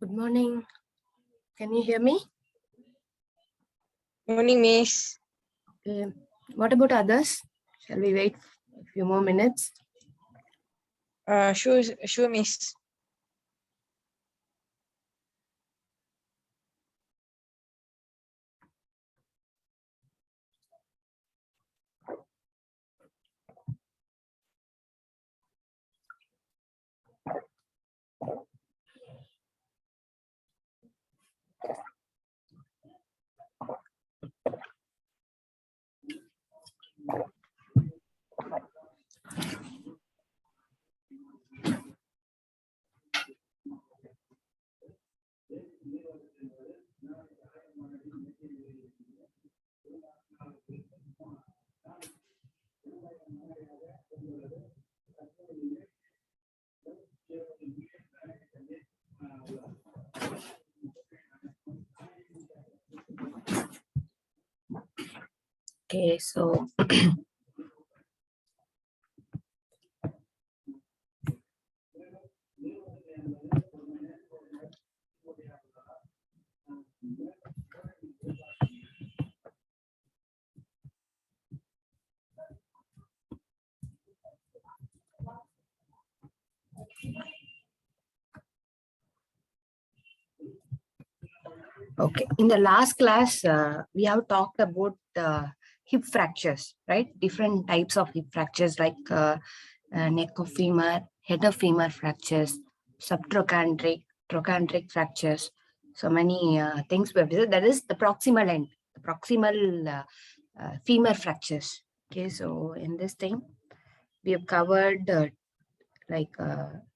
Good morning. Can you hear me? Morning, Miss. Okay. What about others? Shall we wait a few more minutes? Sure, Miss. Okay, so okay. In the last class, we have talked about hip fractures, right? Different types of hip fractures like neck of femur, head of femur fractures, subtrochanteric, trochanteric fractures. So many things we have discussed. That is the proximal end, the proximal femur fractures. Okay, so in this thing, we have covered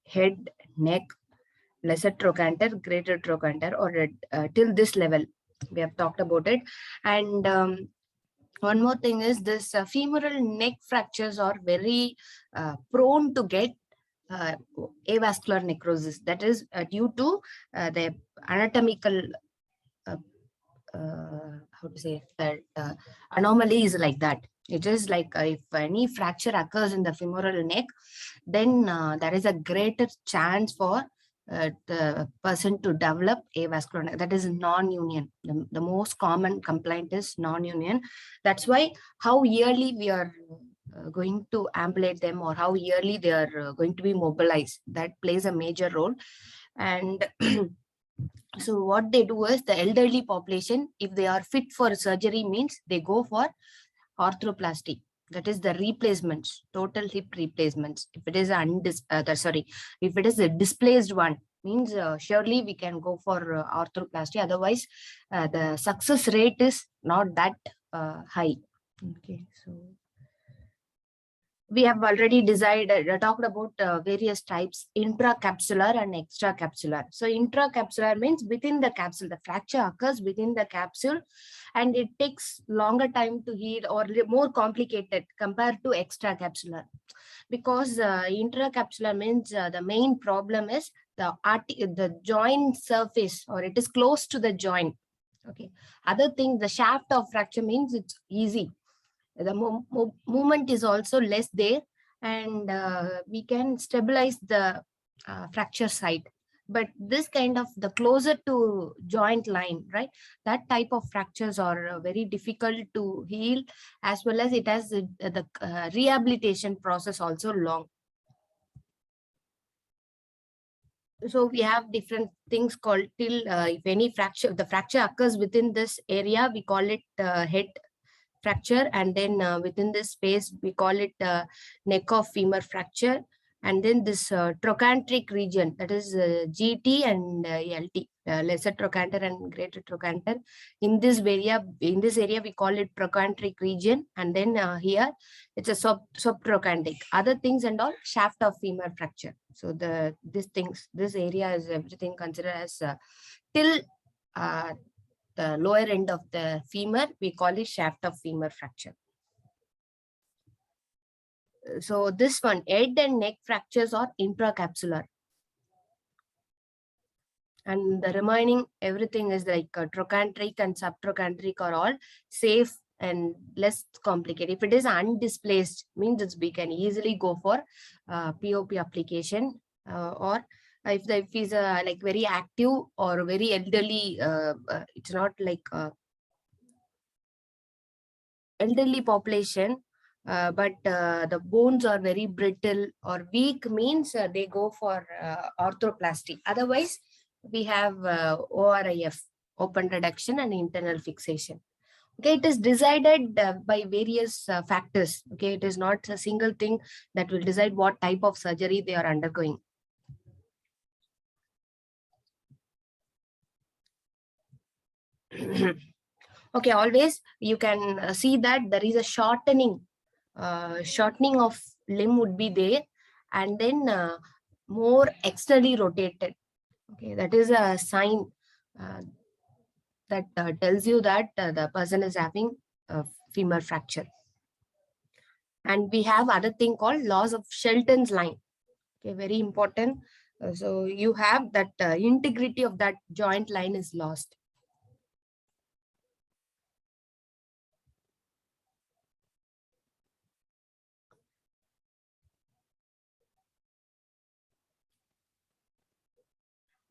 head, neck, lesser trochanter, greater trochanter, or till this level we have talked about it. And one more thing is this femoral neck fractures are very prone to get avascular necrosis. That is due to the anatomical how to say that anomaly is like that. It is like if any fracture occurs in the femoral neck, then there is a greater chance for the person to develop avascular neck. That is non-union. The most common complaint is non-union. That's why how yearly we are going to ambulate them, or how yearly they are going to be mobilized, that plays a major role. And so what they do is, the elderly population, if they are fit for surgery, means they go for arthroplasty. That is the replacements, total hip replacements. If it is if it is a displaced one, means surely we can go for arthroplasty. Otherwise, the success rate is not that high. Okay, so we have already talked about various types, intracapsular and extracapsular. So intracapsular means within the capsule, the fracture occurs within the capsule, and it takes longer time to heal or more complicated compared to extracapsular. Because intracapsular means the main problem is the joint surface, or it is close to the joint. Okay. Other thing, the shaft of fracture means it's easy. The movement is also less there, and we can stabilize the fracture site. But this kind of the closer to joint line, right, that type of fractures are very difficult to heal, as well as it has the rehabilitation process also long. So we have different things called till if any fracture, the fracture occurs within this area, we call it head fracture, and then within this space we call it neck of femur fracture. And then this trochanteric region, that is GT and LT, lesser trochanter and greater trochanter. In this area we call it trochanteric region, and then here it's a subtrochanteric. Other things and all, shaft of femur fracture. So this area is everything considered as till the lower end of the femur, we call it shaft of femur fracture. So this one, head and neck fractures are intracapsular. And the remaining everything is like trochanteric and subtrochanteric are all safe and less complicated. If it is undisplaced, means we can easily go for POP application or if he's like very active or very elderly, it's not like elderly population, but the bones are very brittle or weak, means they go for arthroplasty. Otherwise, we have ORIF, open reduction and internal fixation. Okay, it is decided by various factors. Okay, it is not a single thing that will decide what type of surgery they are undergoing. Okay, always you can see that there is a shortening of limb would be there, and then more externally rotated. Okay, that is a sign uh, that tells you that the person is having a femur fracture. And we have other thing called loss of Shelton's line. Okay, very important. So you have that integrity of that joint line is lost.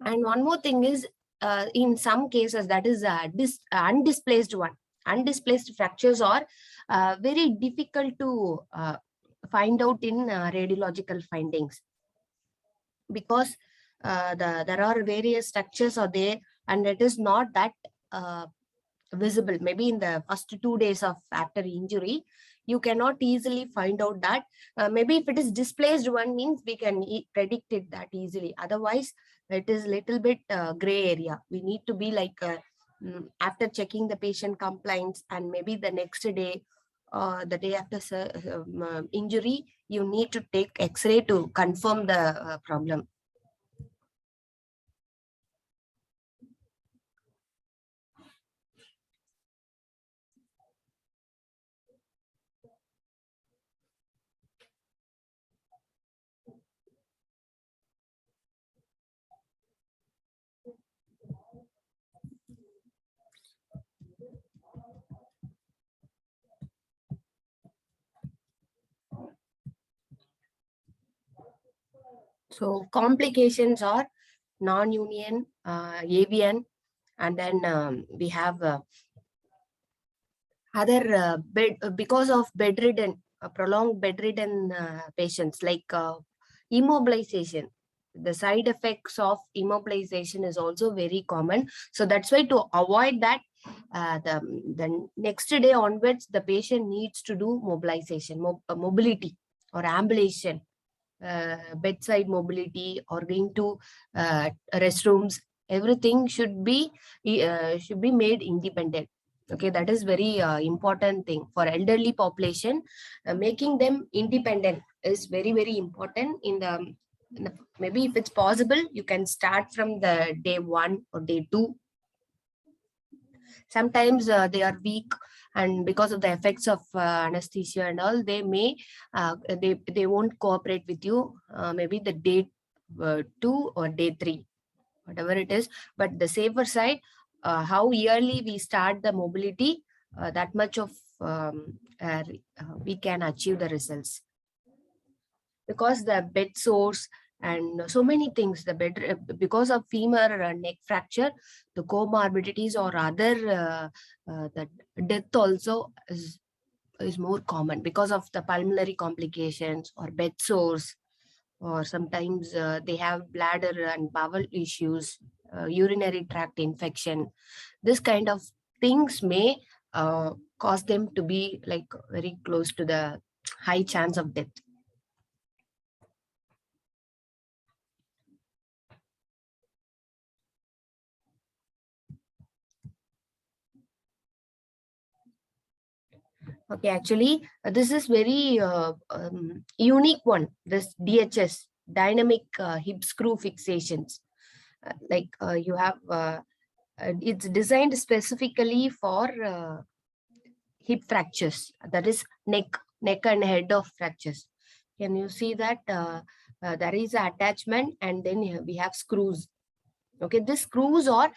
And one more thing is, in some cases, that is undisplaced one. Undisplaced fractures are very difficult to find out in radiological findings, because there are various structures are there, and it is not that visible. Maybe in the first 2 days of after injury, you cannot easily find out that. Maybe if it is displaced one, means we can predict it that easily. Otherwise, it is little bit gray area. We need to be like after checking the patient compliance, and maybe the next day, the day after injury, you need to take X-ray to confirm the problem. So complications are non-union, avian, and then we have other because of bedridden, prolonged bedridden patients, like immobilization. The side effects of immobilization is also very common. So that's why, to avoid that, the next day onwards, the patient needs to do mobilization, mobility or ambulation, bedside mobility, or going to restrooms. Everything should be made independent. Okay, that is very important thing for elderly population. Making them independent is very, very important. Maybe if it's possible, you can start from the day 1 or day 2. Sometimes they are weak, and because of the effects of anesthesia and all, they may they won't cooperate with you. Maybe the day 2 or day 3, whatever it is. But the safer side, how yearly we start the mobility, that much of we can achieve the results. Because the bed sores and so many things, the bed, because of femur neck fracture, the comorbidities or other the death also is more common because of the pulmonary complications or bed sores, or sometimes they have bladder and bowel issues, urinary tract infection. This kind of things may cause them to be like very close to the high chance of death. Okay, actually, this is very unique one. This DHS, dynamic hip screw fixations. You have, it's designed specifically for hip fractures. That is neck and head of fractures. Can you see that there is an attachment, and then we have screws. Okay, these screws are,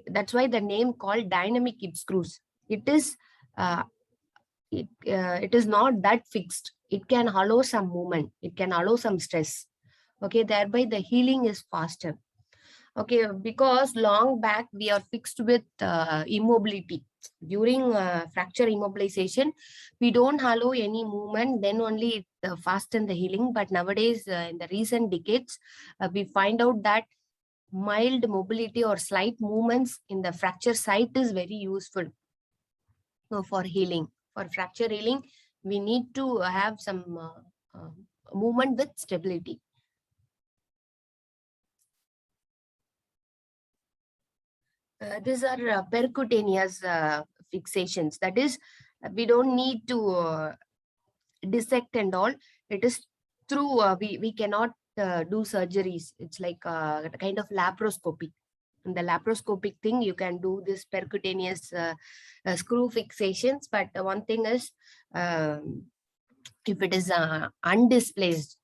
that's why the name called dynamic hip screws. It is it is not that fixed. It can allow some movement. It can allow some stress. Okay, thereby the healing is faster. Okay, because long back we are fixed with immobility. During fracture immobilization, we don't allow any movement, then only it fasten the healing. But nowadays, in the recent decades, we find out that mild mobility or slight movements in the fracture site is very useful for healing. For fracture healing, we need to have some movement with stability. These are percutaneous fixations. That is, we don't need to dissect and all. It is through, we cannot do surgeries. It's like a kind of laparoscopy. In the laparoscopic thing, you can do this percutaneous screw fixations. But one thing is, if it is undisplaced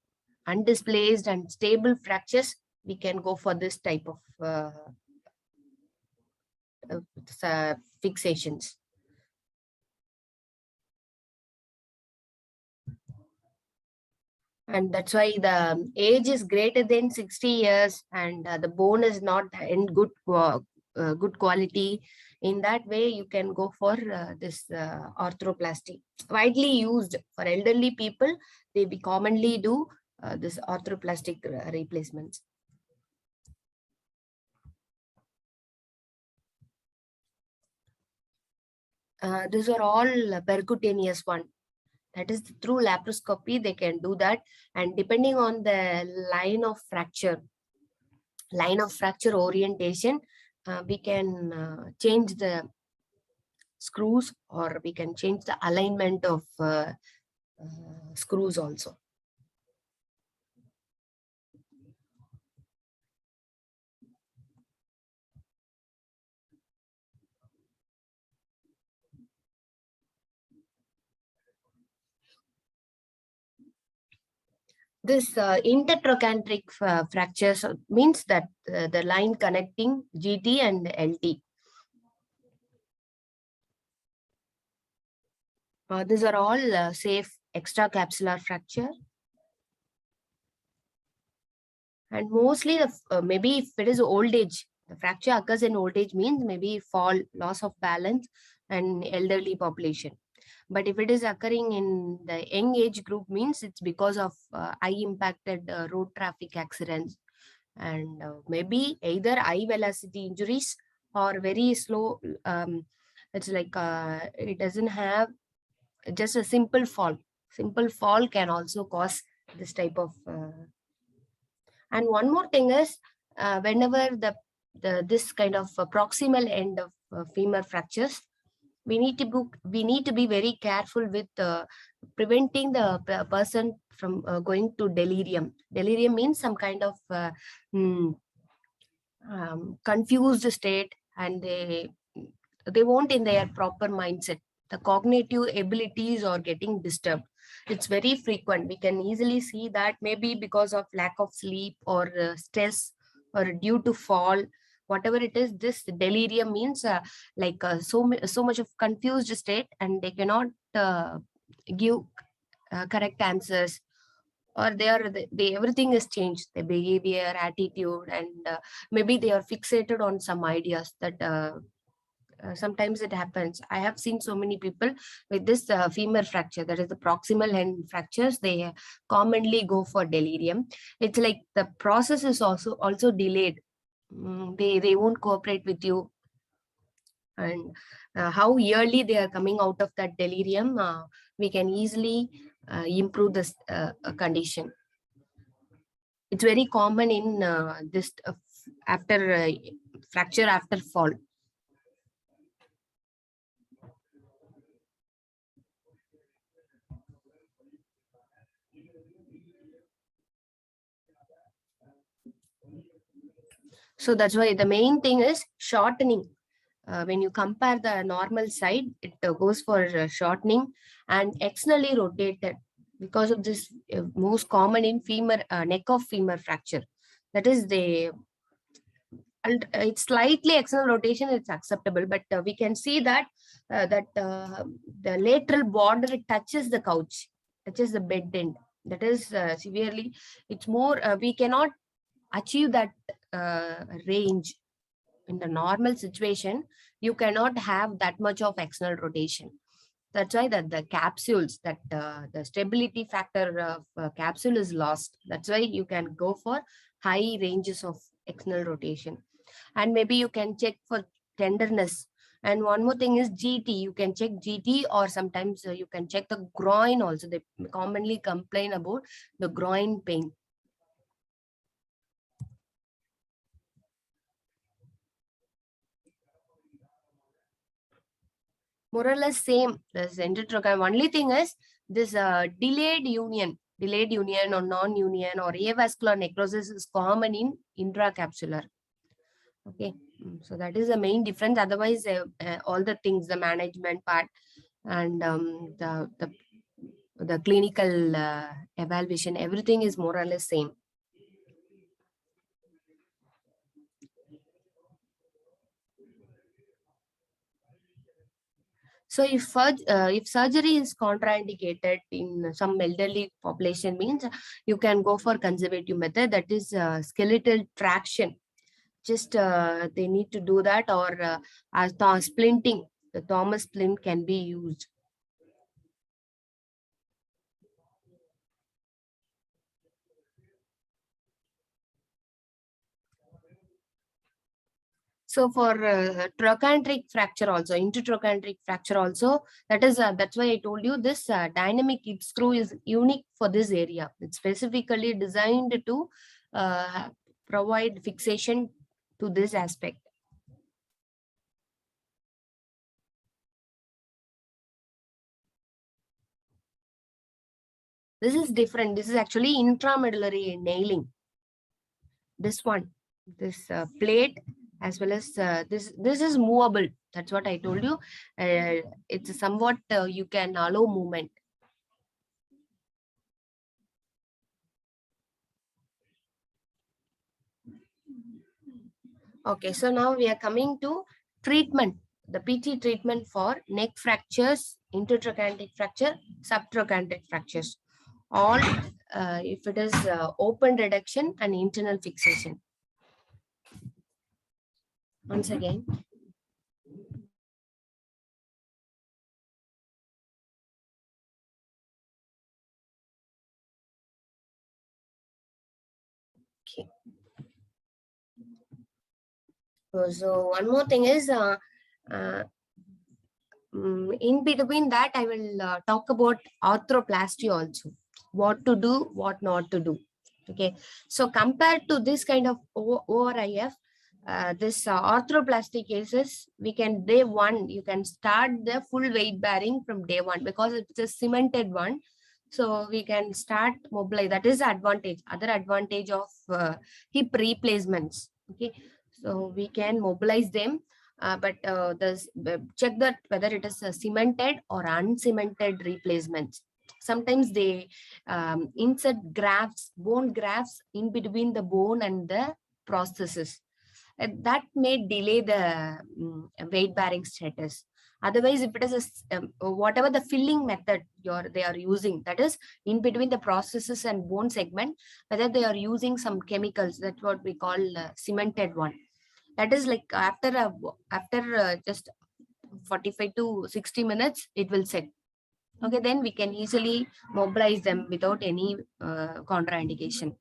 and stable fractures, we can go for this type of fixations. And that's why the age is greater than 60 years and the bone is not in good quality. In that way, you can go for this arthroplasty. Widely used for elderly people, they commonly do this arthroplastic replacements. These are all percutaneous one. That is through laparoscopy, they can do that. And depending on the line of fracture orientation, we can change the screws, or we can change the alignment of screws also. This intertrochanteric fractures means that the line connecting GT and LT. These are all safe extracapsular fracture. And mostly, maybe if it is old age, the fracture occurs in old age means maybe fall, loss of balance, and elderly population. But if it is occurring in the young age group, means it's because of eye impacted road traffic accidents, and maybe either eye velocity injuries or very slow. It's like it doesn't have just a simple fall. Simple fall can also cause this type of. And one more thing is, whenever this kind of proximal end of femur fractures, we need to be very careful with preventing the person from going to delirium. Delirium means some kind of confused state, and they won't in their proper mindset. The cognitive abilities are getting disturbed. It's very frequent. We can easily see that maybe because of lack of sleep or stress or due to fall, whatever it is. This delirium means like so much of confused state, and they cannot give correct answers, or they everything is changed, their behavior, attitude, and maybe they are fixated on some ideas that sometimes it happens. I have seen so many people with this femur fracture, that is the proximal end fractures. They commonly go for delirium. It's like the process is also delayed. They won't cooperate with you, and how early they are coming out of that delirium, we can easily improve this condition. It's very common in this after fracture after fall. So that's why the main thing is shortening. When you compare the normal side, it goes for shortening and externally rotated, because of this most common in femur neck of femur fracture. That is it's slightly external rotation, it's acceptable, but we can see that the lateral border touches the couch, touches the bed end. That is severely, it's more, we cannot achieve that range. In the normal situation, you cannot have that much of external rotation. That's why that the capsules, that the stability factor of capsule is lost. That's why you can go for high ranges of external rotation. And maybe you can check for tenderness. And one more thing is GT. You can check GT, or sometimes you can check the groin also. They commonly complain about the groin pain. More or less same. This endotrochlean. Only thing is this delayed union or non-union or avascular necrosis is common in intracapsular. Okay, so that is the main difference. Otherwise, all the things, the management part and the clinical evaluation, everything is more or less same. So if surgery is contraindicated in some elderly population, means you can go for conservative method, that is skeletal traction. Just they need to do that, or splinting, the Thomas splint can be used. So for trochanteric fracture also, intertrochanteric fracture also, that's why I told you this dynamic hip screw is unique for this area. It's specifically designed to provide fixation to this aspect. This is different. This is actually intramedullary nailing. This one, this plate, as well as this is movable. That's what I told you. It's somewhat you can allow movement. Okay, so now we are coming to treatment. The PT treatment for neck fractures, intertrochanteric fracture, subtrochanteric fractures. All if it is open reduction and internal fixation. Once again. Okay. So one more thing is in between that, I will talk about arthroplasty also. What to do, what not to do. Okay. So compared to this kind of ORIF, this arthroplasty cases, we can day one, you can start the full weight bearing from day one because it's a cemented one. So we can start mobilize. That is the advantage. Other advantage of hip replacements. Okay. So we can mobilize them, but check that whether it is a cemented or uncemented replacements. Sometimes they insert grafts, bone grafts in between the bone and the prosthesis. That may delay the weight bearing status. Otherwise, if it is whatever the filling method they are using, that is in between the prosthesis and bone segment, whether they are using some chemicals, that's what we call cemented one. That is like after just 45 to 60 minutes, it will set. Okay, then we can easily mobilize them without any contraindication.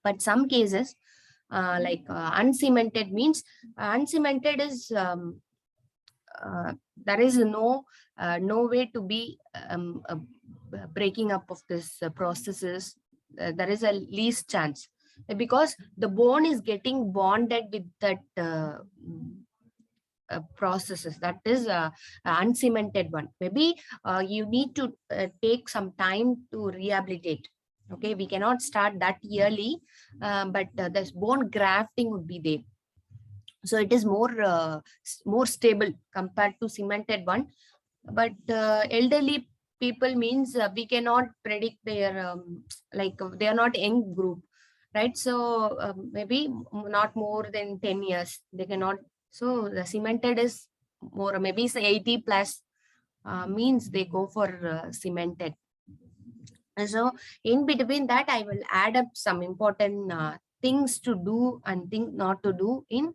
But some cases, like uncemented means, uncemented is there is no way to be breaking up of this processes. There is a least chance because the bone is getting bonded with that processes. That is uncemented one. Maybe you need to take some time to rehabilitate. Okay, we cannot start that yearly, but this bone grafting would be there. So it is more stable compared to cemented one. But elderly people means we cannot predict their like they are not young group, right? So maybe not more than 10 years they cannot. So the cemented is more, maybe 80 plus means they go for cemented. And so in between that, I will add up some important things to do and things not to do in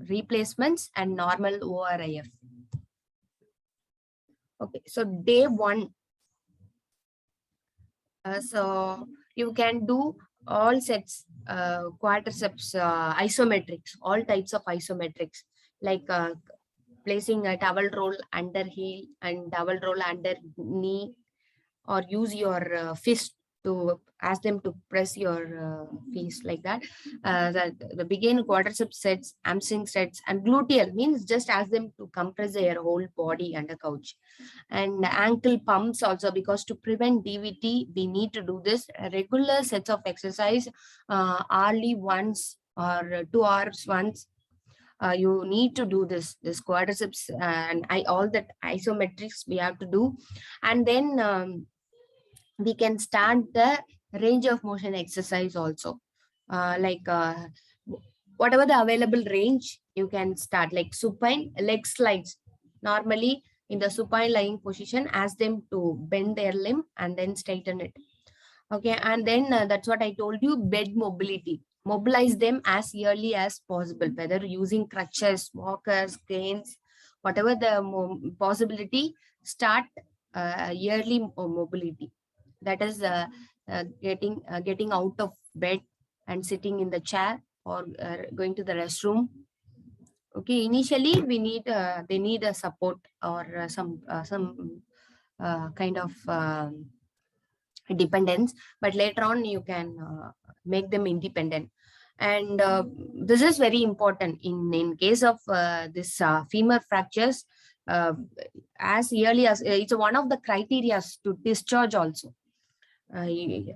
replacements and normal ORIF. Okay, so day one. So you can do all sets, quadriceps isometrics, all types of isometrics, like placing a towel roll under heel and towel roll under knee, or use your fist to ask them to press your fist like that. The begin quadricep sets, hamstring sets, and gluteal means just ask them to compress their whole body under couch. And ankle pumps also, because to prevent DVT, we need to do this regular sets of exercise, hourly once or 2 hours once. You need to do this quadriceps and all that isometrics we have to do. And then we can start the range of motion exercise also, whatever the available range you can start, like supine leg slides. Normally in the supine lying position, ask them to bend their limb and then straighten it. Okay, and then that's what I told you, bed mobility. Mobilize them as early as possible, whether using crutches, walkers, canes, whatever the possibility, start yearly mobility. That is getting out of bed and sitting in the chair, or going to the restroom. Okay, initially we need they need a support, or some kind of dependence, but later on you can make them independent. And this is very important in case of this femur fractures, uh, as early as it's one of the criteria to discharge also.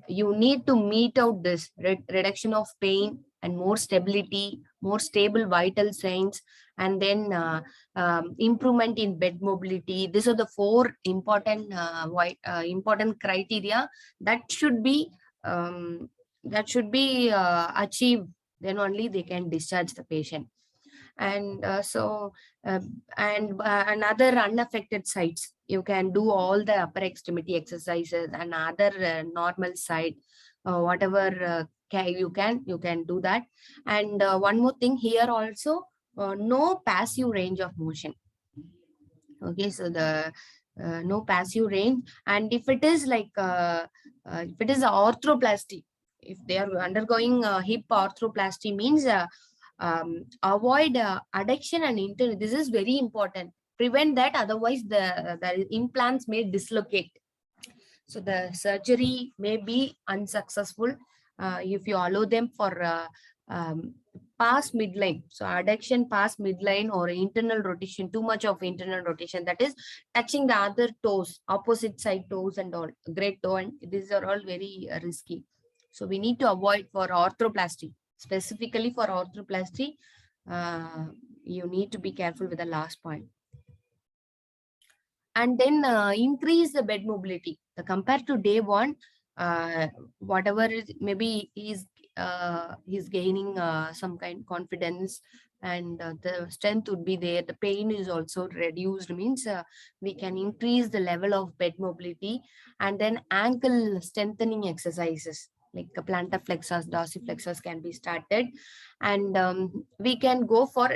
You need to meet out this reduction of pain and more stability, more stable vital signs, and then improvement in bed mobility. These are the 4 important important criteria that should be achieved. Then only they can discharge the patient. And another unaffected sites, you can do all the upper extremity exercises and other normal side, whatever you can do that. And one more thing here also, no passive range of motion. Okay, so the no passive range. And if it is if it is a arthroplasty, if they are undergoing hip arthroplasty, means avoid adduction and internal. This is very important. Prevent that, otherwise the implants may dislocate. So the surgery may be unsuccessful if you allow them for past midline. So adduction past midline, or internal rotation, too much of internal rotation, that is touching the other toes, opposite side toes and all, great toe, and these are all very risky. So we need to avoid for arthroplasty. Specifically for arthroplasty, you need to be careful with the last point. And then increase the bed mobility. Compared to day one, whatever is, maybe he's gaining some kind of confidence, and the strength would be there. The pain is also reduced, means we can increase the level of bed mobility. And then ankle strengthening exercises, like plantar flexors, dorsiflexors can be started. And we can go for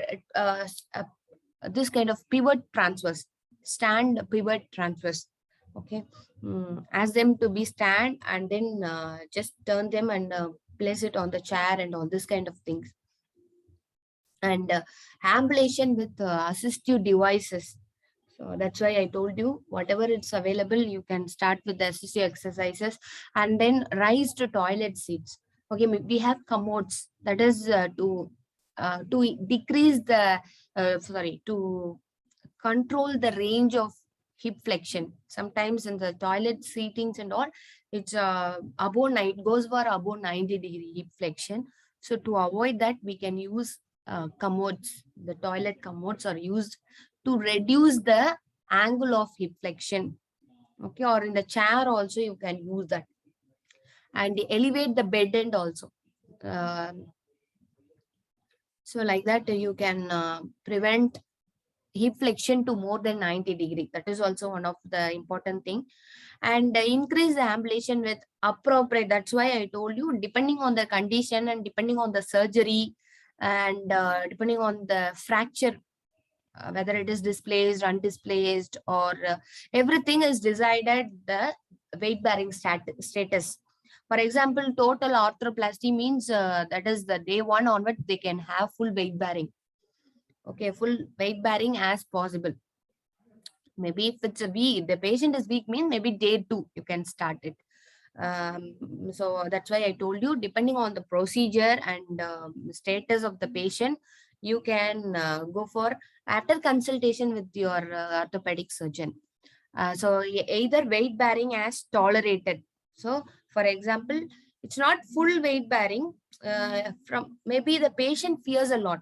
this kind of pivot transfers, stand pivot transfers. Okay, ask them to be stand, and then just turn them and place it on the chair and all this kind of things. And ambulation with assistive devices. So that's why I told you, whatever it's available, you can start with the assistive exercises. And then rise to toilet seats. Okay, we have commodes, that is to decrease the to control the range of hip flexion. Sometimes in the toilet seatings and all, it's above 9, goes for above 90-degree hip flexion. So to avoid that, we can use commodes. The toilet commodes are used to reduce the angle of hip flexion. Okay, or in the chair also you can use that. And elevate the bed end also. So like that you can prevent hip flexion to more than 90 degree. That is also one of the important thing. And increase the ambulation with appropriate. That's why I told you, depending on the condition and depending on the surgery and depending on the fracture, whether it is displaced, undisplaced, or everything is decided the weight bearing status. For example, total arthroplasty means that is the day one onward they can have full weight bearing. Okay, full weight bearing as possible. Maybe if it's a weak, the patient is weak, mean maybe day 2 you can start it. So that's why I told you, depending on the procedure and status of the patient, you can go for after consultation with your orthopedic surgeon. So either weight bearing as tolerated. So for example, it's not full weight bearing, from maybe the patient fears a lot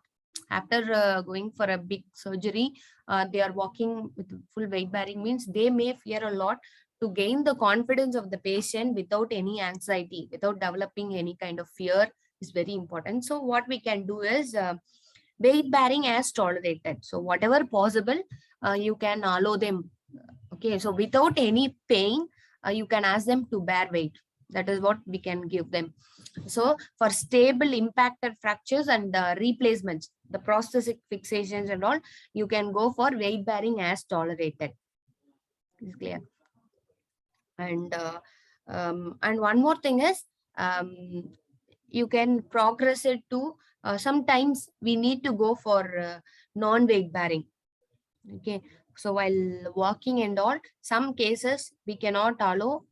after going for a big surgery. They are walking with full weight bearing means they may fear a lot. To gain the confidence of the patient without any anxiety, without developing any kind of fear, is very important. So what we can do is weight bearing as tolerated. So whatever possible, you can allow them. Okay, so without any pain, you can ask them to bear weight. That is what we can give them. So for stable impacted fractures and replacements, the prosthetic fixations and all, you can go for weight bearing as tolerated. Is clear? And one more thing is, you can progress it to sometimes we need to go for non-weight bearing. Okay, so while walking and all, some cases we cannot allow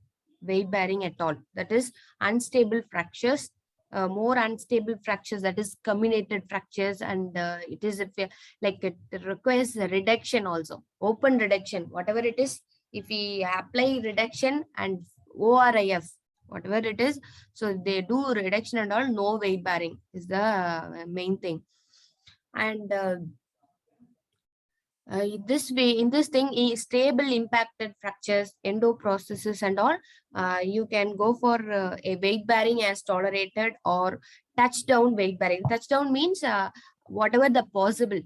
weight bearing at all. That is unstable fractures, more unstable fractures, that is comminuted fractures, and it is like it requires a reduction also, open reduction, whatever it is. If we apply reduction and ORIF, whatever it is, so they do reduction and all, no weight bearing is the main thing. And this way, in this thing, stable impacted fractures, endoprosthesis and all, you can go for a weight bearing as tolerated or touchdown weight bearing. Touchdown means whatever the possible,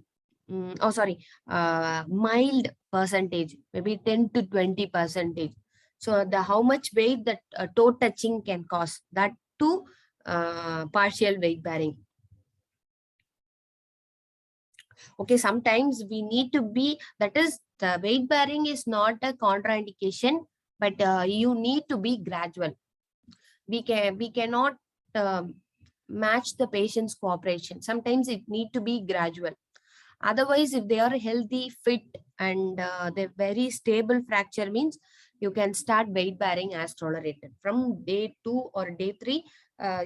mild percentage, maybe 10 to 20%. So the how much weight that toe touching can cause, that to partial weight bearing. Okay, sometimes we need to be, that is, the weight bearing is not a contraindication, but you need to be gradual. We cannot match the patient's cooperation. Sometimes it need to be gradual. Otherwise, if they are healthy, fit, and they're very stable fracture means, you can start weight bearing as tolerated. From day 2 or day 3,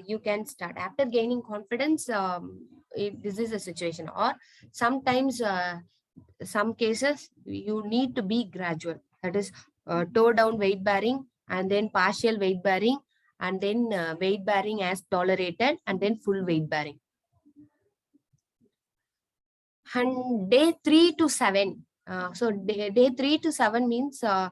you can start. After gaining confidence, if this is a situation, or sometimes some cases you need to be gradual. That is toe down weight bearing, and then partial weight bearing, and then weight bearing as tolerated, and then full weight bearing. And day 3 to 7. So day 3 to 7 means so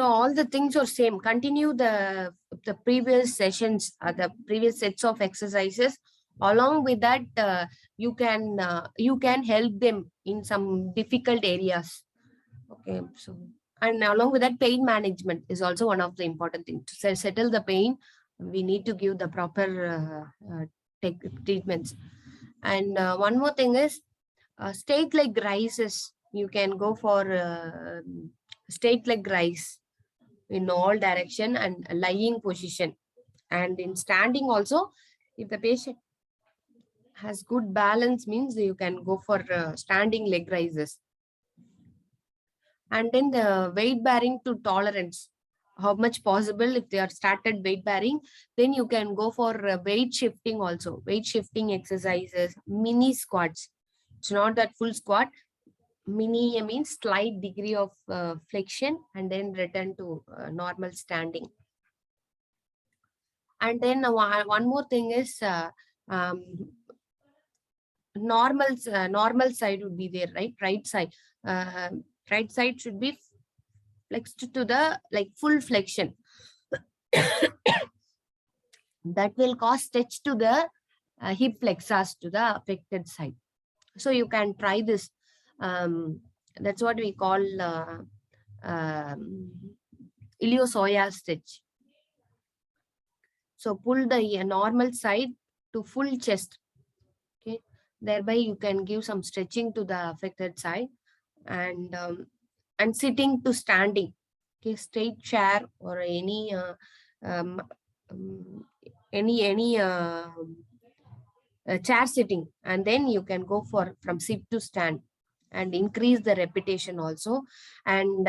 all the things are same. Continue the previous sessions, the previous sets of exercises. Along with that, you can help them in some difficult areas. Okay, so and along with that, pain management is also one of the important things. To settle the pain, we need to give the proper treatments. And one more thing is straight leg rises. You can go for straight leg rise in all direction and lying position. And in standing also, if the patient has good balance means, you can go for standing leg rises. And then the weight bearing to tolerance, how much possible. If they are started weight bearing, then you can go for weight shifting also, weight shifting exercises, mini squats. It's not that full squat. Mini means slight degree of flexion, and then return to normal standing. And then one more thing is normal side would be there, right? Right side. Right side should be flexed to the full flexion. That will cause stretch to the hip flexors to the affected side. So you can try this. That's what we call iliopsoas stretch. So pull the normal side to full chest. Okay, thereby you can give some stretching to the affected side, and sitting to standing. Okay, straight chair or any um, chair sitting, and then you can go for from sit to stand and increase the repetition also. And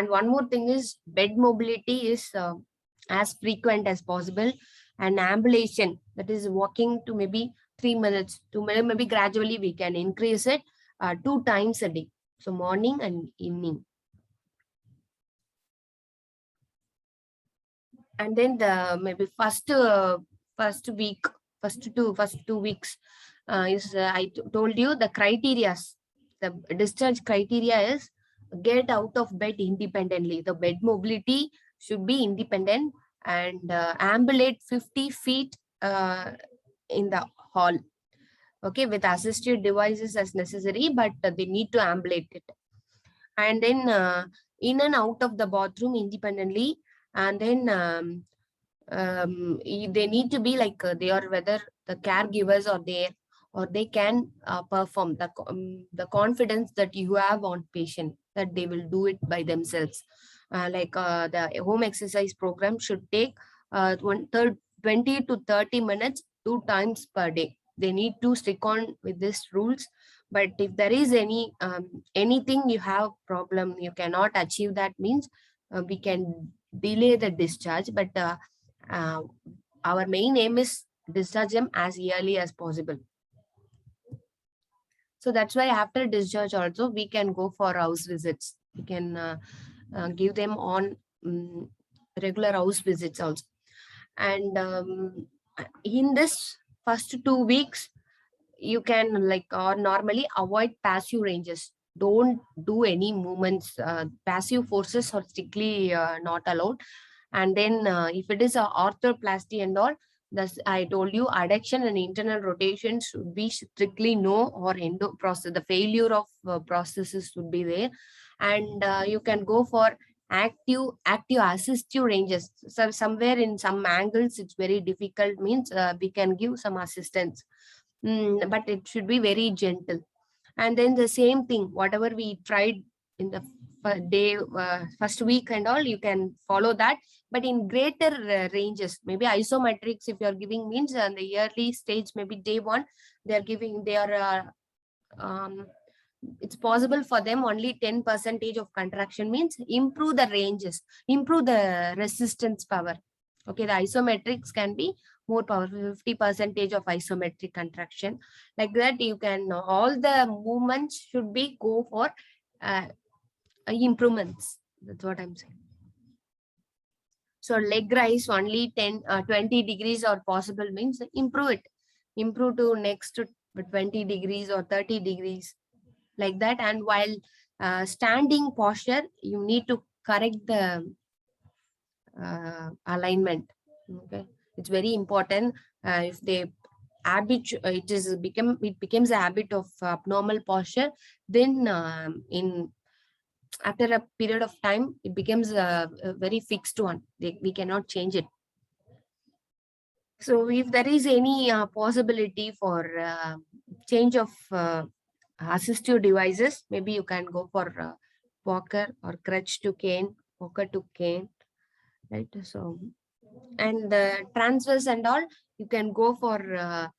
one more thing is bed mobility is as frequent as possible, and ambulation, that is walking to maybe 3 minutes to maybe gradually we can increase it 2 times a day, so morning and evening. And then the maybe first week, first 2 weeks is told you the criteria. The discharge criteria is get out of bed independently. The bed mobility should be independent, and ambulate 50 feet in the hall. Okay, with assistive devices as necessary, but they need to ambulate it. And then in and out of the bathroom independently. And then they need to be like they are, whether the caregivers are there, or they can perform the confidence that you have on patient, that they will do it by themselves. The home exercise program should take 20 to 30 minutes 2 times per day. They need to stick on with these rules. But if there is anything you have problem, you cannot achieve, that means we can delay the discharge. But our main aim is discharge them as early as possible. So that's why after discharge also we can go for house visits. We can give them on regular house visits also. And in this first 2 weeks, you can normally avoid passive ranges. Don't do any movements. Passive forces are strictly not allowed. And then if it is a arthroplasty and all, thus I told you adduction and internal rotation should be strictly no, or endo process, the failure of processes should be there. And you can go for active assistive ranges. So somewhere in some angles it's very difficult, means we can give some assistance, but it should be very gentle. And then the same thing, whatever we tried in the first week and all, you can follow that, but in greater ranges. Maybe isometrics, if you're giving, means on the early stage, maybe day 1, it's possible for them only 10% of contraction, means improve the ranges, improve the resistance power. Okay, the isometrics can be more powerful, 50% of isometric contraction. Like that, you can, all the movements should be go for improvements. That's what I'm saying. So leg rise only 20 degrees or possible, means improve it. Improve to next 20 degrees or 30 degrees, like that. And while standing posture, you need to correct the alignment. Okay, it's very important. If they habit, it becomes a habit of abnormal posture, then after a period of time, it becomes a very fixed one. We cannot change it. So if there is any possibility for change of assistive devices, maybe you can go for walker or crutch to cane, walker to cane, right? So, and the transfers and all, you can go for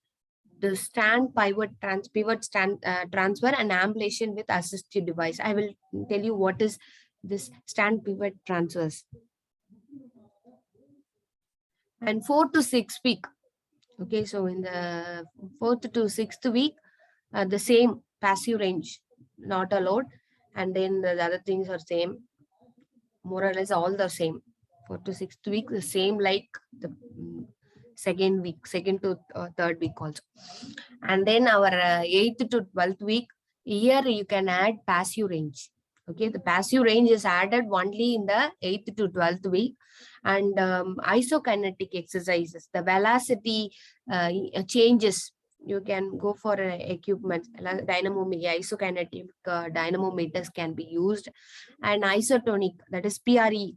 the stand pivot stand transfer and ambulation with assistive device. I will tell you what is this stand pivot transfers. And 4 to 6 week. Okay, so in the 4th to 6th week, the same passive range not allowed, and then the other things are same, more or less all the same. 4th to 6th week, the same like the second to third week also. And then our 8th to 12th week, here you can add passive range. Okay, the passive range is added only in the 8th to 12th week. And isokinetic exercises, the velocity changes you can go for equipment like isokinetic dynamometers can be used, and isotonic, that is PRE,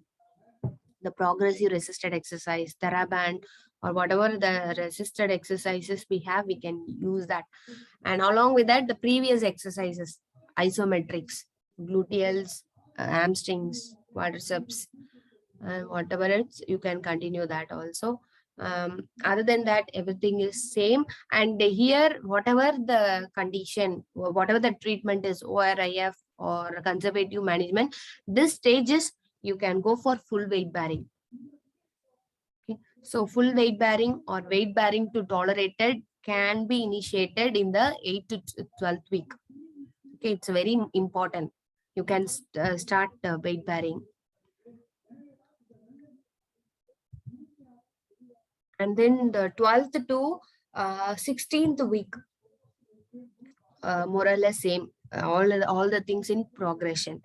the progressive resisted exercise, TheraBand, or whatever the resisted exercises we have, we can use that. And along with that, the previous exercises, isometrics, gluteals, hamstrings, quadriceps, and whatever else, you can continue that also. Other than that, everything is same. And here, whatever the condition, whatever the treatment is, ORIF or conservative management, this stage is you can go for full weight bearing. Okay. So full weight bearing or weight bearing to tolerated can be initiated in the 8th to 12th week. Okay, it's very important. You can start weight bearing. And then the 12th to 16th week, more or less same, all the things in progression.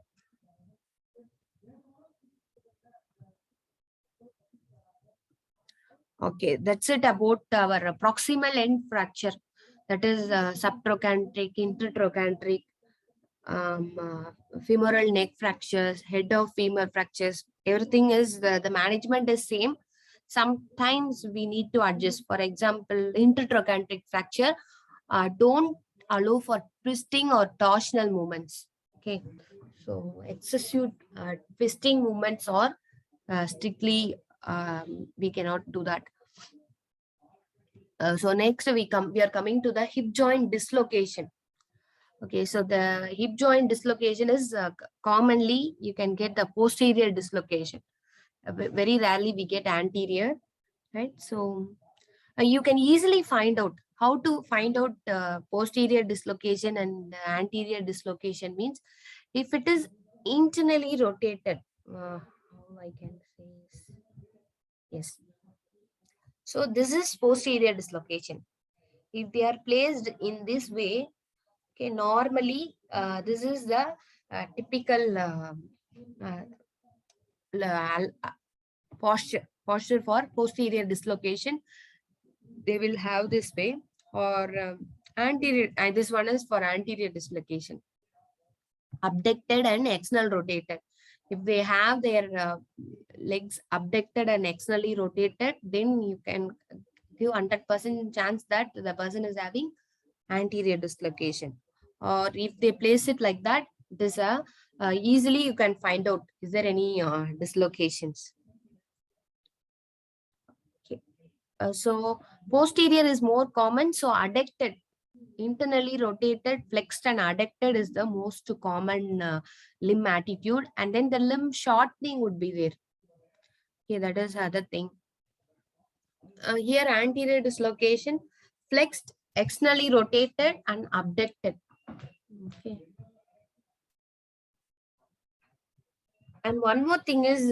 Okay, that's it about our proximal end fracture, that is subtrochanteric, intertrochanteric, femoral neck fractures, head of femur fractures. Everything is the management is same. Sometimes we need to adjust. For example, intertrochanteric fracture, don't allow for twisting or torsional movements. Okay, so excessive twisting movements or strictly we cannot do that. So next we are coming to the hip joint dislocation. Okay, so the hip joint dislocation is commonly you can get the posterior dislocation. Very rarely we get anterior, right? So you can easily find out how to find out posterior dislocation and anterior dislocation means if it is internally rotated. How I can say is, yes. So this is posterior dislocation. If they are placed in this way, okay, normally this is the typical uh, posture for posterior dislocation. They will have this way, or anterior, and this one is for anterior dislocation, abducted and external rotated. If they have their legs abducted and externally rotated, then you can give 100% chance that the person is having anterior dislocation. Or if they place it like that, this easily you can find out is there any dislocations. Okay. So posterior is more common. So adducted, internally rotated, flexed and adducted is the most common limb attitude. And then the limb shortening would be there. Okay, that is other thing. Here anterior dislocation, flexed, externally rotated and abducted. Okay. And one more thing is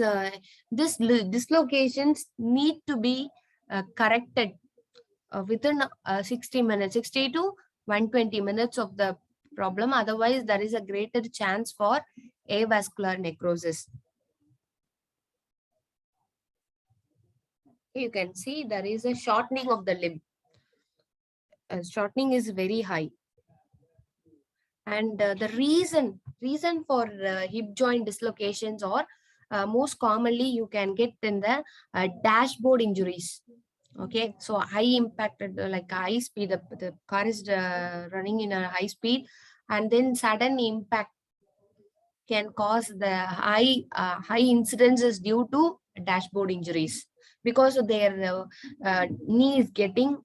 this dislocations need to be corrected within 60 minutes, 60 to 120 minutes of the problem. Otherwise, there is a greater chance for avascular necrosis. You can see there is a shortening of the limb. Shortening is very high. And the reason for hip joint dislocations, or most commonly you can get in the dashboard injuries. Okay, so high impacted, like high speed, the car is running in a high speed, and then sudden impact can cause the high incidences due to dashboard injuries because of their knee is getting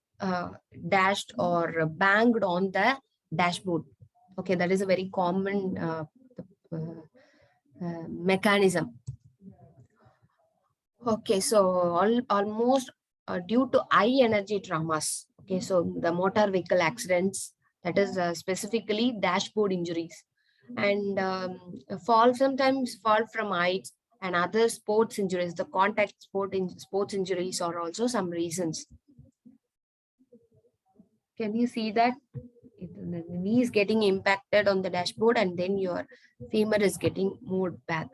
dashed or banged on the dashboard. Okay, that is a very common mechanism. Okay, so almost due to high energy traumas. Okay, so the motor vehicle accidents, that is specifically dashboard injuries, and sometimes fall from heights and other sports injuries. The contact sports injuries are also some reasons. Can you see that? The knee is getting impacted on the dashboard and then your femur is getting moved back.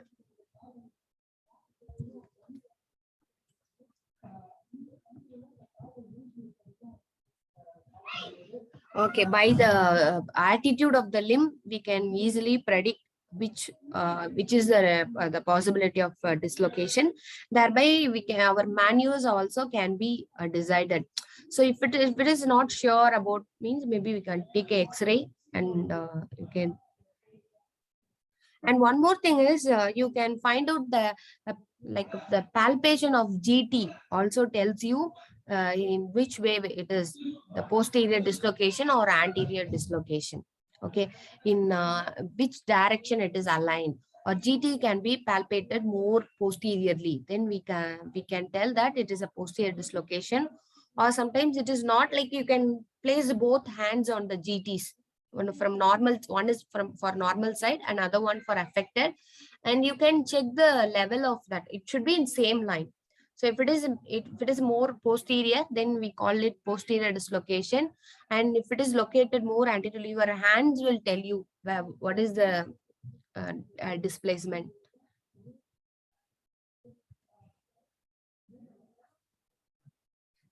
Okay, by the attitude of the limb, we can easily predict which is the possibility of dislocation. Thereby, we can our maneuvers also can be decided. So if it is not sure about, means maybe we can take a X-ray and you can. And one more thing is you can find out like the palpation of GT also tells you in which way it is, the posterior dislocation or anterior dislocation. Okay, in which direction it is aligned. Or GT can be palpated more posteriorly. Then we can tell that it is a posterior dislocation. Or sometimes it is not, like you can place both hands on the GTs. One from normal, one is from for normal side, another one for affected, and you can check the level of that. It should be in same line. So if it is more posterior, then we call it posterior dislocation. And if it is located more anteriorly, your hands will tell you what is the displacement.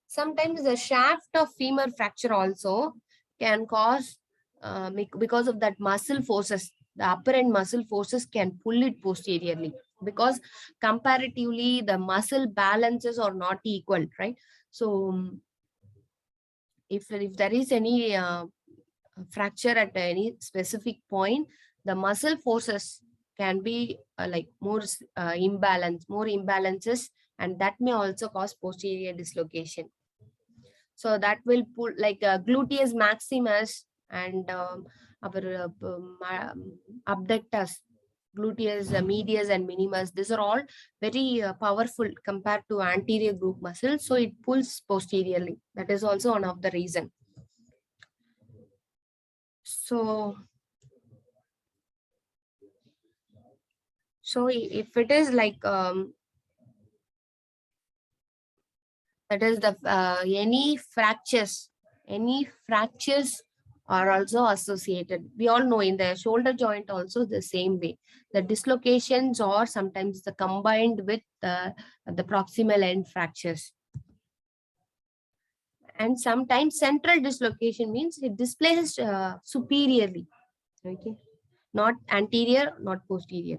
Sometimes the shaft of femur fracture also can cause because of that muscle forces. The upper end muscle forces can pull it posteriorly, because comparatively the muscle balances are not equal, right? So if there is any fracture at any specific point, the muscle forces can be like more imbalances, and that may also cause posterior dislocation. So that will pull, like gluteus maximus and our abductors, gluteus medius and minimus. These are all very powerful compared to anterior group muscles, so it pulls posteriorly. That is also one of the reason. So if it is like that is the any fractures are also associated. We all know in the shoulder joint also the same way. The dislocations or sometimes the combined with the proximal end fractures. And sometimes central dislocation means it displaces superiorly. Okay, not anterior, not posterior.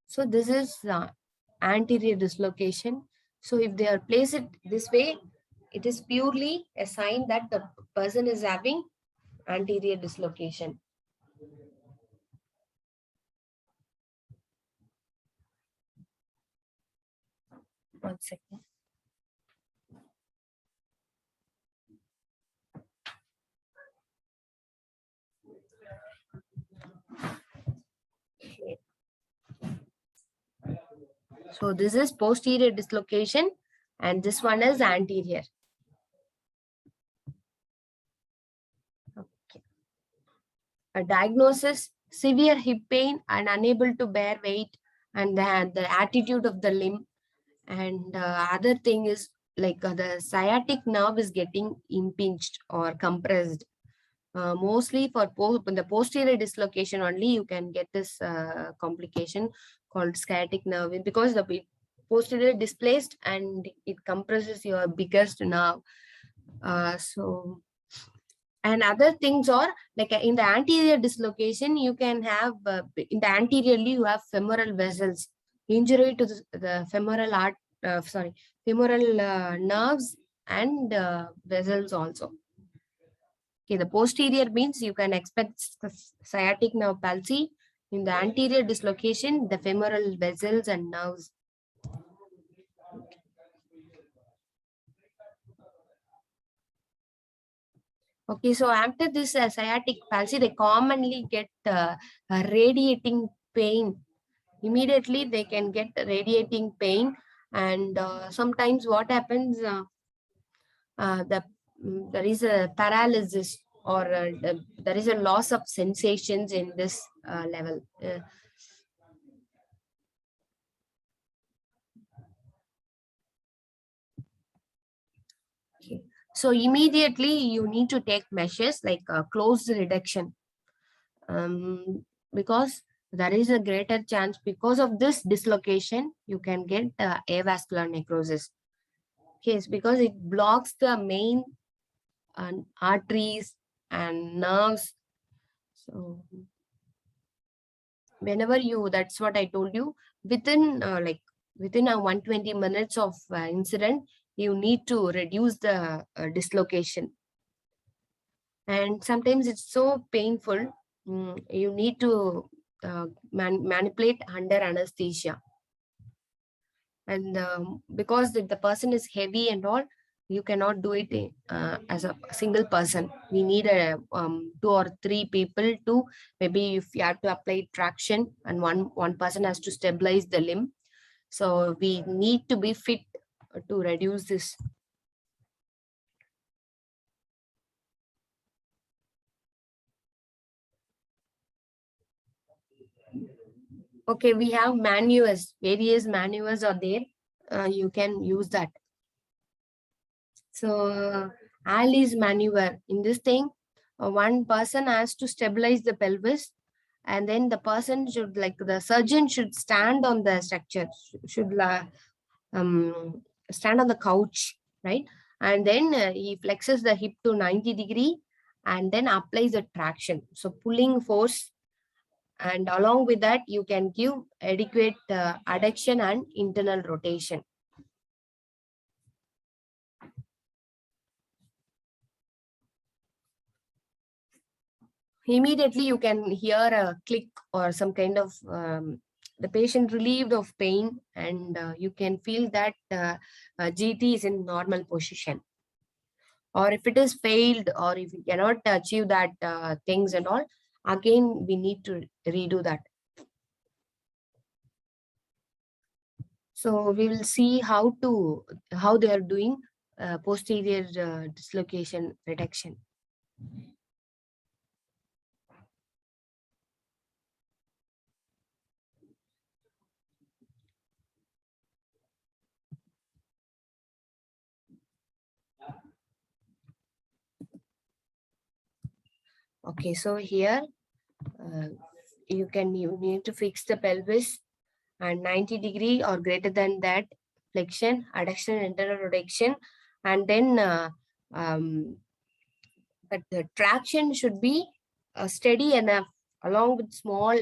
So this is anterior dislocation. So if they are placed this way, it is purely a sign that the person is having anterior dislocation. One second. Okay. So this is posterior dislocation and this one is anterior. Okay. A diagnosis: severe hip pain and unable to bear weight, and the attitude of the limb. And other thing is like the sciatic nerve is getting impinged or compressed. Mostly for the posterior dislocation only you can get this complication called sciatic nerve, because the posterior displaced and it compresses your biggest nerve. So and other things are like in the anterior dislocation, you can have in the anteriorly you have femoral vessels, injury to the femoral femoral nerves and vessels also. Okay, the posterior means you can expect sciatic nerve palsy. In the anterior dislocation, the femoral vessels and nerves. Okay, so after this sciatic palsy, they commonly get radiating pain. Immediately they can get radiating pain, and sometimes what happens, there is a paralysis or there is a loss of sensations in this level. Okay. So immediately you need to take measures like close reduction, because there is a greater chance because of this dislocation you can get avascular necrosis. Yes, because it blocks the main and arteries and nerves. So whenever that's what I told you, within within a 120 minutes of incident, you need to reduce the dislocation. And sometimes it's so painful. You need to manipulate under anesthesia. And because the person is heavy and all, you cannot do it as a single person. We need a 2 or 3 people to, maybe if you have to apply traction, and one person has to stabilize the limb. So we need to be fit to reduce this. Okay, we have maneuvers, various maneuvers are there. You can use that. So Ali's maneuver, in this thing, one person has to stabilize the pelvis, and then the person should, like the surgeon should stand on the structure, should stand on the couch, right? And then he flexes the hip to 90 degree and then applies the traction. So pulling force, and along with that, you can give adequate adduction and internal rotation. Immediately you can hear a click or some kind of the patient relieved of pain, and you can feel that GT is in normal position. Or if it is failed, or if you cannot achieve that things and all, again we need to redo that. So we will see how they are doing posterior dislocation reduction. Okay, so here you need to fix the pelvis, and 90 degree or greater than that flexion, adduction, internal rotation, and then but the traction should be steady enough, along with small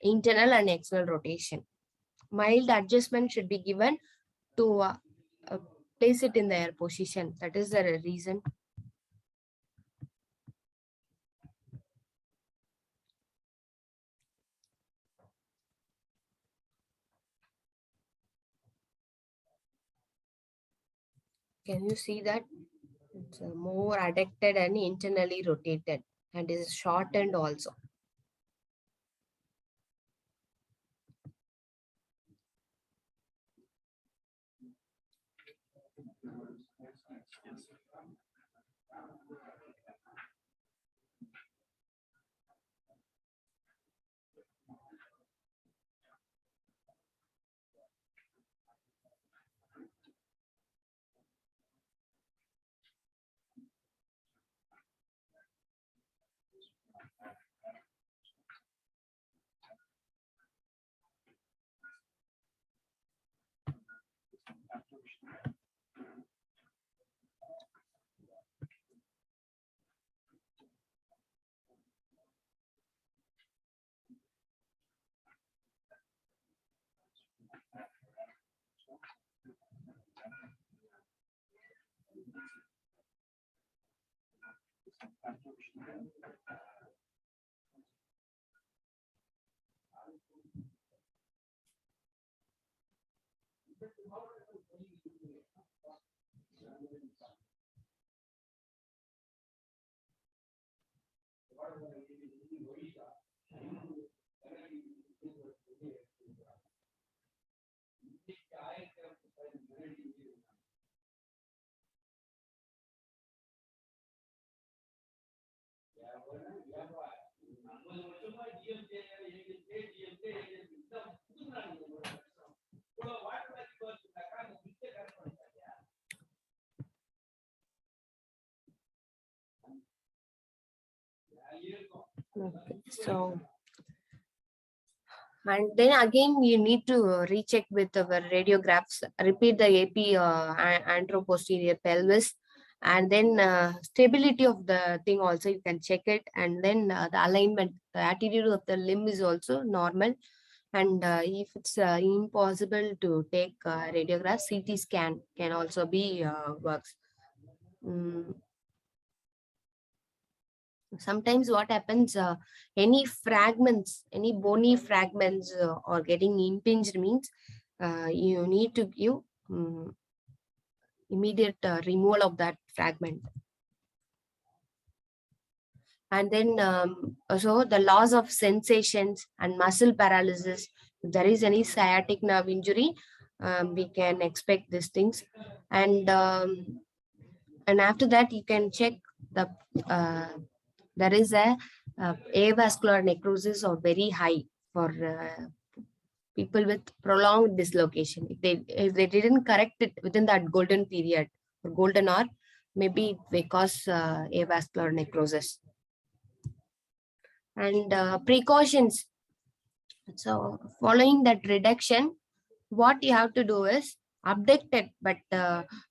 internal and external rotation. Mild adjustment should be given to place it in the air position. That is the reason. Can you see that? It's more adducted and internally rotated, and is shortened also. Okay, so, and then again you need to recheck with our radiographs, repeat the AP anteroposterior pelvis, And then stability of the thing also you can check it, and then the alignment, the attitude of the limb is also normal. And if it's impossible to take radiograph, CT scan can also be works. Mm, Sometimes what happens, any fragments, any bony fragments or getting impinged means you need to give immediate removal of that fragment. And then also the loss of sensations and muscle paralysis. If there is any sciatic nerve injury, we can expect these things. And after that you can check the there is a avascular necrosis or very high for people with prolonged dislocation. If they didn't correct it within that golden period or golden hour, maybe it may cause avascular necrosis. And precautions. So following that reduction, what you have to do is abduct it, but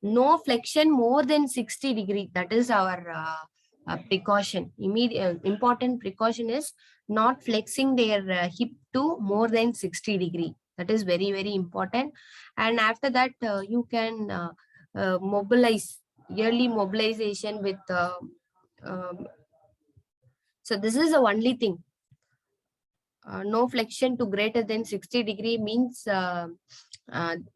no flexion more than 60 degree. That is our precaution. Immediate important precaution is not flexing their hip to more than 60 degree. That is very, very important. And after that, you can mobilize, yearly mobilization with so this is the only thing. No flexion to greater than 60 degree means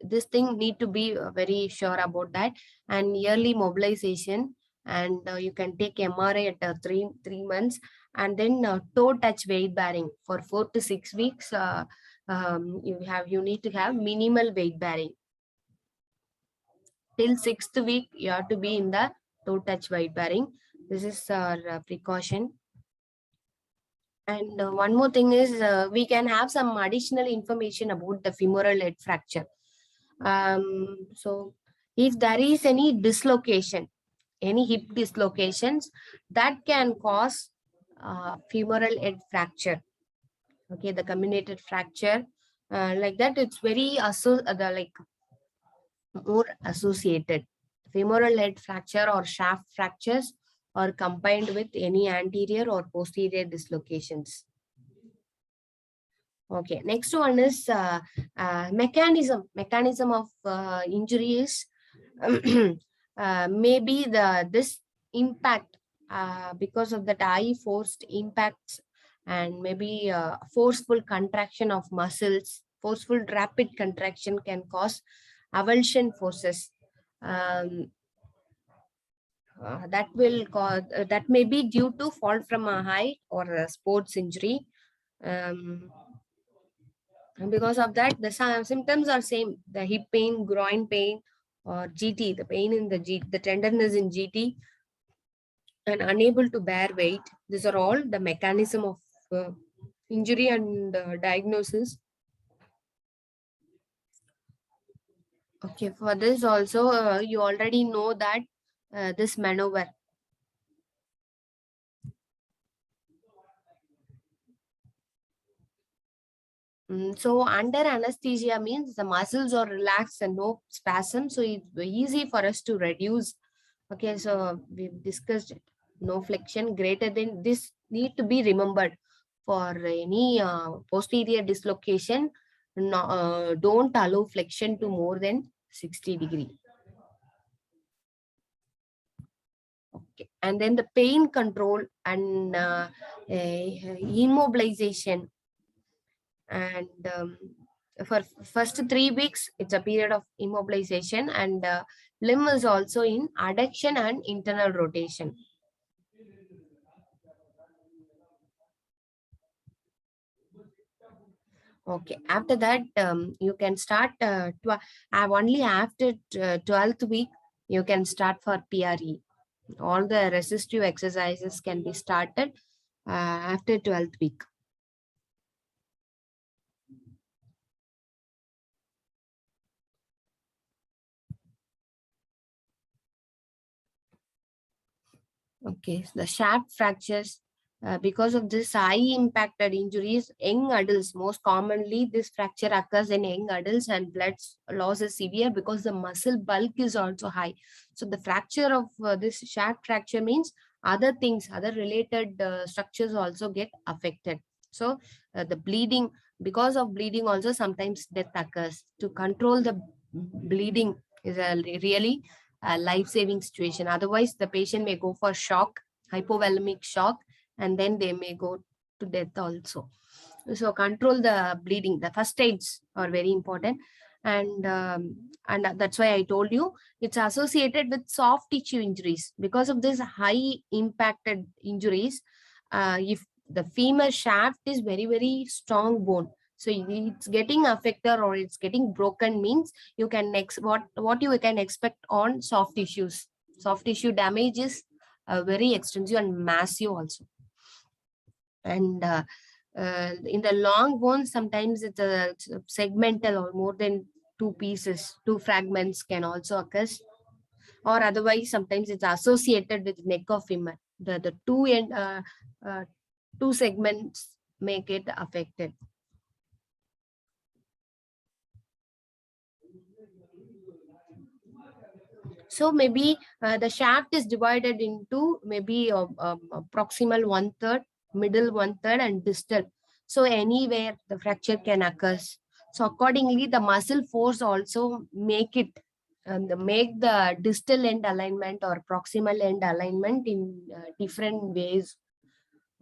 this thing need to be very sure about that. And yearly mobilization, and you can take MRI at 3 months. And then toe touch weight bearing for 4 to 6 weeks. You need to have minimal weight bearing. Till 6th week you have to be in the toe touch weight bearing. This is our precaution. And one more thing is we can have some additional information about the femoral head fracture. So if there is any dislocation, any hip dislocations, that can cause femoral head fracture. Okay, the comminuted fracture, like that, it's very more associated. Femoral head fracture or shaft fractures are combined with any anterior or posterior dislocations. Okay, next one is mechanism of injury is maybe this impact because of that high forced impacts, and maybe forceful contraction of muscles. Forceful rapid contraction can cause avulsion forces. That will cause that may be due to fall from a height or a sports injury. And because of that, the symptoms are same: the hip pain, groin pain, or GT, the pain in the tenderness in GT, and unable to bear weight. These are all the mechanism of injury and diagnosis. Okay, for this also, you already know that this maneuver. So under anesthesia means the muscles are relaxed and no spasm. So it's easy for us to reduce. Okay, so we've discussed it. No flexion greater than this need to be remembered for any posterior dislocation. No, don't allow flexion to more than 60 degree. Okay, and then the pain control and immobilization. And for first 3 weeks, it's a period of immobilization, and limb is also in adduction and internal rotation. Okay, after that, you can start only after 12th week, you can start for PRE. All the resistive exercises can be started after 12th week. Okay, so the shaft fractures, Because of this high impacted injuries, young adults, most commonly this fracture occurs in young adults, and blood loss is severe because the muscle bulk is also high. So the fracture of this shaft fracture means other things, other related structures also get affected. So the bleeding, because of bleeding also sometimes death occurs. To control the bleeding is a really life-saving situation. Otherwise, the patient may go for shock, hypovolemic shock, and then they may go to death also. So control the bleeding. The first aids are very important, and that's why I told you it's associated with soft tissue injuries. Because of this high impacted injuries, if the femur shaft is very strong bone, so it's getting affected or it's getting broken means you can what you can expect on soft tissues. Soft tissue damage is very extensive and massive also. And in the long bones, sometimes it's a segmental or more than two pieces, two fragments can also occur, or otherwise sometimes it's associated with neck of femur. The two segments make it affected. So maybe the shaft is divided into maybe proximal 1/3, middle 1/3, and distal. So anywhere the fracture can occur. So accordingly, the muscle force also make it and make the distal end alignment or proximal end alignment in different ways.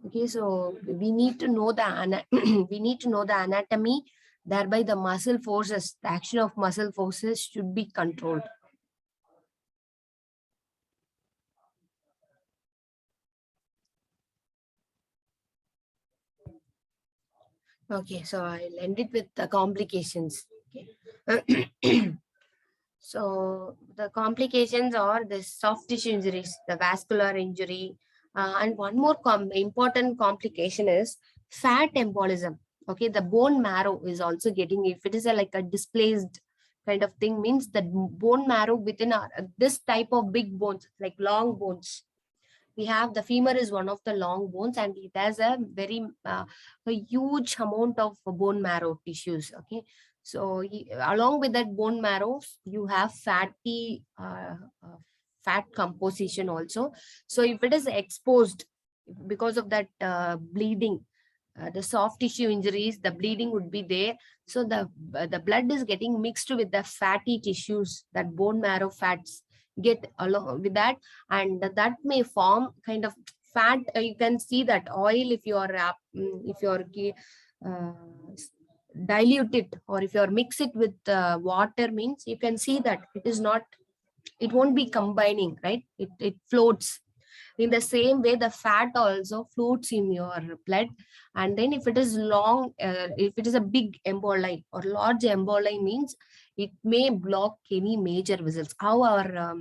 Okay, so we need to know the we need to know the anatomy. Thereby, the muscle forces, the action of muscle forces should be controlled. Okay, so I'll end it with the complications. Okay. So the complications are the soft tissue injuries, the vascular injury, and one more important complication is fat embolism. Okay, the bone marrow is also getting, if it is like a displaced kind of thing, means the bone marrow within this type of big bones, like long bones. We have the femur is one of the long bones, and it has a very a huge amount of bone marrow tissues. Okay, so along with that bone marrow, you have fatty fat composition also. So if it is exposed because of that bleeding, the soft tissue injuries, the bleeding would be there. So the blood is getting mixed with the fatty tissues, that bone marrow fats get along with that, and that may form kind of fat. You can see that oil, if you are uh, dilute it, or if you are mix it with water, means you can see that it is not, it won't be combining, right? It floats. In the same way, the fat also floats in your blood. And then if it is long, if it is a big emboli or large emboli, means it may block any major vessels. How our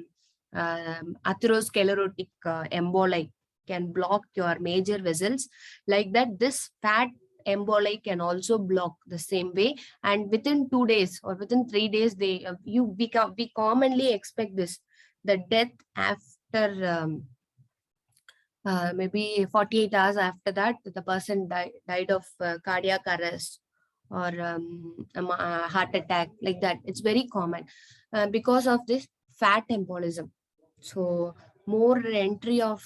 atherosclerotic emboli can block your major vessels, like that this fat emboli can also block the same way. And within 2 days or within 3 days, they we commonly expect this, the death after maybe 48 hours after that, the person died of cardiac arrest or heart attack, like that. It's very common because of this fat embolism. So more entry of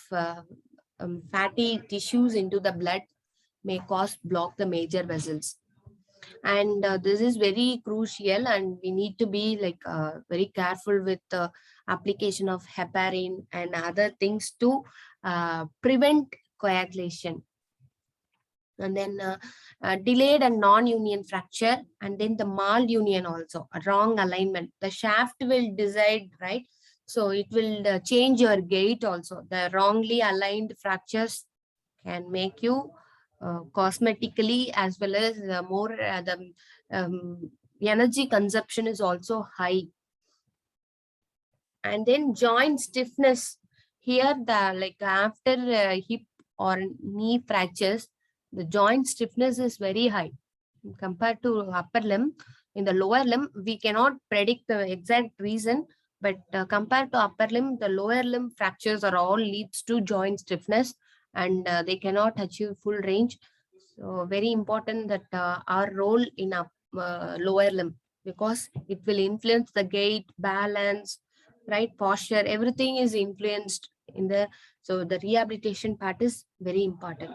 fatty tissues into the blood may cause block the major vessels. And this is very crucial, and we need to be like very careful with the application of heparin and other things to prevent coagulation. And then delayed and non-union fracture, and then the malunion also, a wrong alignment. The shaft will decide, right? So it will change your gait also. The wrongly aligned fractures can make you cosmetically, as well as more the energy consumption is also high. And then joint stiffness. Here, the like after hip or knee fractures, the joint stiffness is very high compared to upper limb. In the lower limb, we cannot predict the exact reason, but compared to upper limb, the lower limb fractures are all leads to joint stiffness. and they cannot achieve full range. So very important that our role in our lower limb, because it will influence the gait, balance, right, posture, everything is influenced in the, so the rehabilitation part is very important.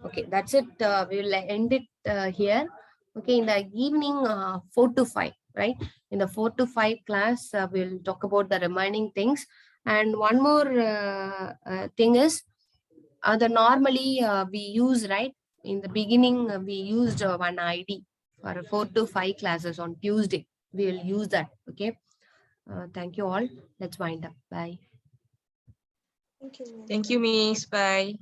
Okay, that's it. We will end it here. Okay, in the evening 4 to 5, right? In the 4 to 5 class, we'll talk about the remaining things. And one more thing is, the normally we use, right? In the beginning, we used one ID for 4 to 5 classes on Tuesday. We will use that. Okay. Thank you all. Let's wind up. Bye. Thank you, Miss. Bye.